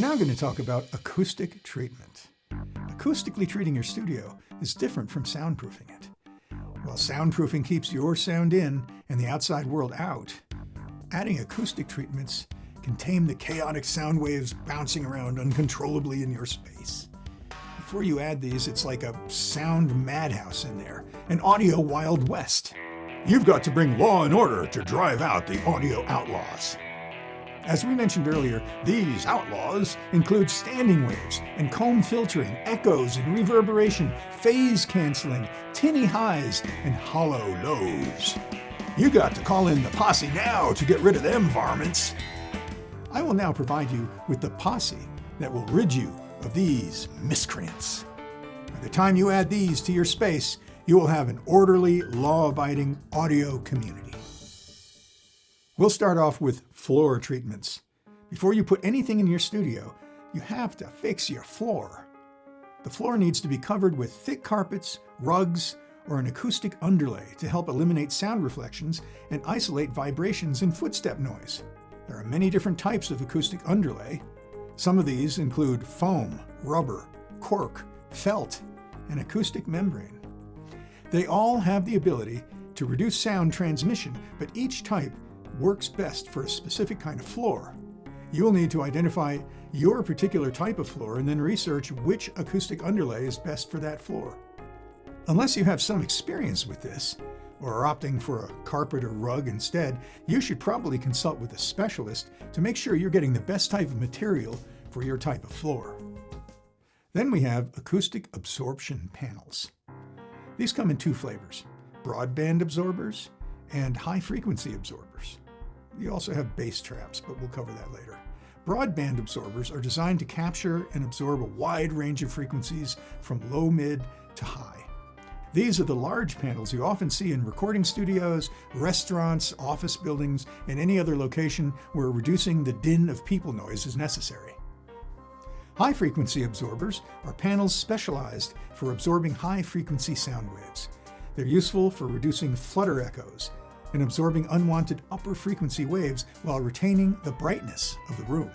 now going to talk about acoustic treatment. Acoustically treating your studio is different from soundproofing it. While soundproofing keeps your sound in and the outside world out, adding acoustic treatments can tame the chaotic sound waves bouncing around uncontrollably in your space. Before you add these, it's like a sound madhouse in there, an audio Wild West. You've got to bring law and order to drive out the audio outlaws. As we mentioned earlier, these outlaws include standing waves and comb filtering, echoes and reverberation, phase canceling, tinny highs, and hollow lows. You got to call in the posse now to get rid of them varmints. I will now provide you with the posse that will rid you of these miscreants. By the time you add these to your space, you will have an orderly, law-abiding audio community. We'll start off with floor treatments. Before you put anything in your studio, you have to fix your floor. The floor needs to be covered with thick carpets, rugs, or an acoustic underlay to help eliminate sound reflections and isolate vibrations and footstep noise. There are many different types of acoustic underlay. Some of these include foam, rubber, cork, felt, and acoustic membrane. They all have the ability to reduce sound transmission, but each type works best for a specific kind of floor. You will need to identify your particular type of floor and then research which acoustic underlay is best for that floor. Unless you have some experience with this, or are opting for a carpet or rug instead, you should probably consult with a specialist to make sure you're getting the best type of material for your type of floor. Then we have acoustic absorption panels. These come in two flavors: broadband absorbers and high-frequency absorbers. You also have bass traps, but we'll cover that later. Broadband absorbers are designed to capture and absorb a wide range of frequencies from low, mid to high. These are the large panels you often see in recording studios, restaurants, office buildings, and any other location where reducing the din of people noise is necessary. High-frequency absorbers are panels specialized for absorbing high-frequency sound waves. They're useful for reducing flutter echoes and absorbing unwanted upper frequency waves while retaining the brightness of the room.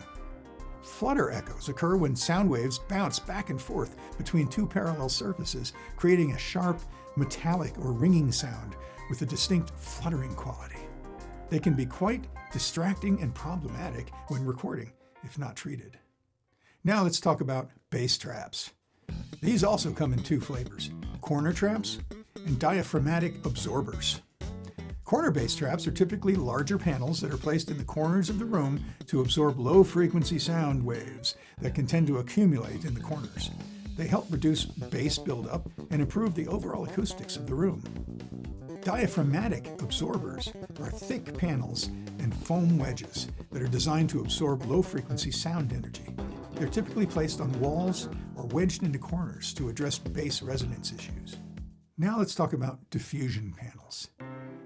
Flutter echoes occur when sound waves bounce back and forth between two parallel surfaces, creating a sharp, metallic or ringing sound with a distinct fluttering quality. They can be quite distracting and problematic when recording, if not treated. Now let's talk about bass traps. These also come in two flavors: corner traps and diaphragmatic absorbers. Corner bass traps are typically larger panels that are placed in the corners of the room to absorb low-frequency sound waves that can tend to accumulate in the corners. They help reduce bass buildup and improve the overall acoustics of the room. Diaphragmatic absorbers are thick panels and foam wedges that are designed to absorb low-frequency sound energy. They're typically placed on walls or wedged into corners to address bass resonance issues. Now let's talk about diffusion panels.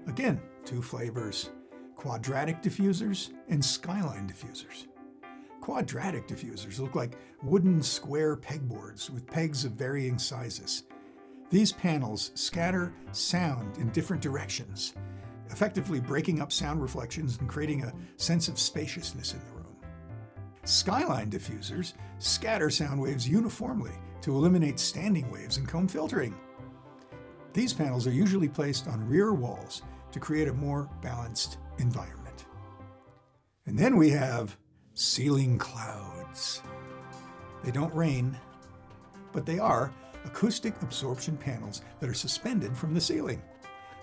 Again, two flavors: quadratic diffusers and skyline diffusers. Quadratic diffusers look like wooden square pegboards with pegs of varying sizes. These panels scatter sound in different directions, effectively breaking up sound reflections and creating a sense of spaciousness in the room. Skyline diffusers scatter sound waves uniformly to eliminate standing waves and comb filtering. These panels are usually placed on rear walls to create a more balanced environment. And then we have ceiling clouds. They don't rain, but they are acoustic absorption panels that are suspended from the ceiling.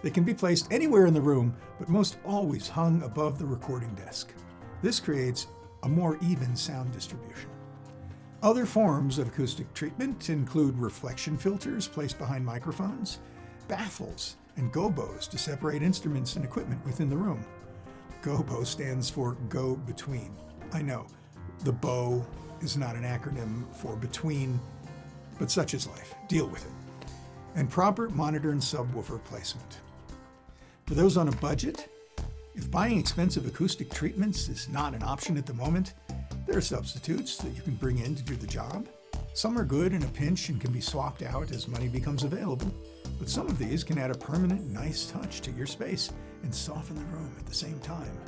They can be placed anywhere in the room, but most always hung above the recording desk. This creates a more even sound distribution. Other forms of acoustic treatment include reflection filters placed behind microphones, baffles, and gobos to separate instruments and equipment within the room. Gobo stands for go between. I know, the bow is not an acronym for between, but such is life. Deal with it. And proper monitor and subwoofer placement. For those on a budget, if buying expensive acoustic treatments is not an option at the moment, there are substitutes that you can bring in to do the job. Some are good in a pinch and can be swapped out as money becomes available, but some of these can add a permanent, nice touch to your space and soften the room at the same time.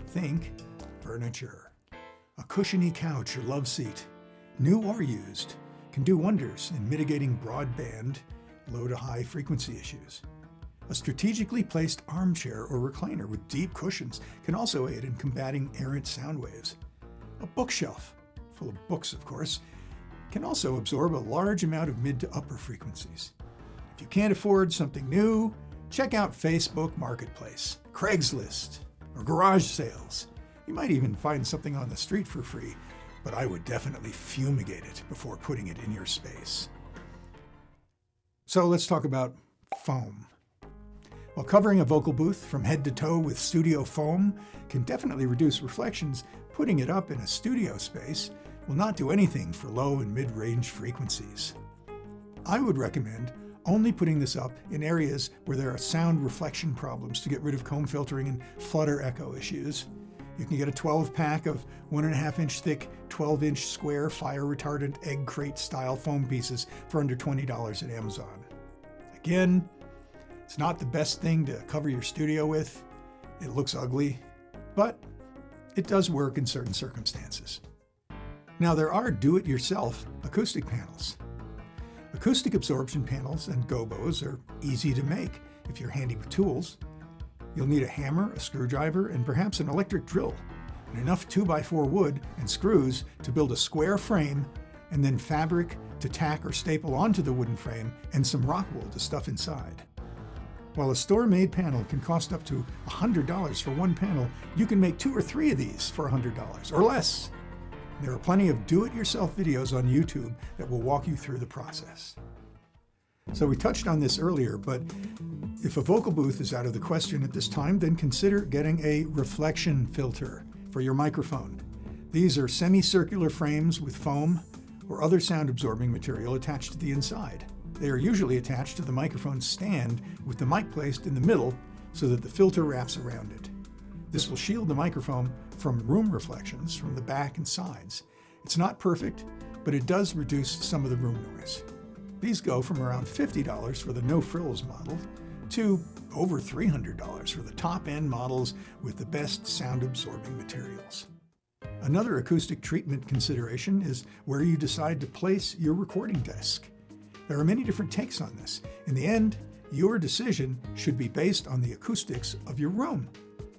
Think furniture. A cushiony couch or love seat, new or used, can do wonders in mitigating broadband, low to high frequency issues. A strategically placed armchair or recliner with deep cushions can also aid in combating errant sound waves. A bookshelf, full of books of course, can also absorb a large amount of mid to upper frequencies. If you can't afford something new, check out Facebook Marketplace, Craigslist, or garage sales. You might even find something on the street for free, but I would definitely fumigate it before putting it in your space. So let's talk about foam. While covering a vocal booth from head to toe with studio foam can definitely reduce reflections, putting it up in a studio space will not do anything for low and mid-range frequencies. I would recommend only putting this up in areas where there are sound reflection problems to get rid of comb filtering and flutter echo issues. You can get a 12-pack of 1.5-inch thick, 12-inch square fire retardant egg crate style foam pieces for under $20 at Amazon. Again, it's not the best thing to cover your studio with. It looks ugly, but it does work in certain circumstances. Now there are do-it-yourself acoustic panels. Acoustic absorption panels and gobos are easy to make if you're handy with tools. You'll need a hammer, a screwdriver, and perhaps an electric drill, and enough 2x4 wood and screws to build a square frame, and then fabric to tack or staple onto the wooden frame, and some rock wool to stuff inside. While a store-made panel can cost up to $100 for one panel, you can make 2 or 3 of these for $100 or less. There are plenty of do-it-yourself videos on YouTube that will walk you through the process. So we touched on this earlier, but if a vocal booth is out of the question at this time, then consider getting a reflection filter for your microphone. These are semicircular frames with foam or other sound-absorbing material attached to the inside. They are usually attached to the microphone stand with the mic placed in the middle so that the filter wraps around it. This will shield the microphone from room reflections from the back and sides. It's not perfect, but it does reduce some of the room noise. These go from around $50 for the no-frills model to over $300 for the top-end models with the best sound-absorbing materials. Another acoustic treatment consideration is where you decide to place your recording desk. There are many different takes on this. In the end, your decision should be based on the acoustics of your room.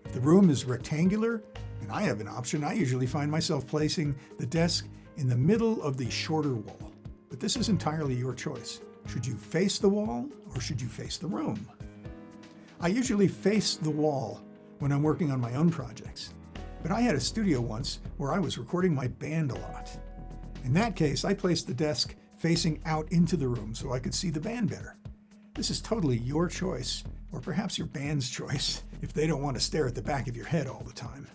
If the room is rectangular, and I have an option, I usually find myself placing the desk in the middle of the shorter wall. But this is entirely your choice. Should you face the wall or should you face the room? I usually face the wall when I'm working on my own projects. But I had a studio once where I was recording my band a lot. In that case, I placed the desk facing out into the room so I could see the band better. This is totally your choice, or perhaps your band's choice, if they don't want to stare at the back of your head all the time.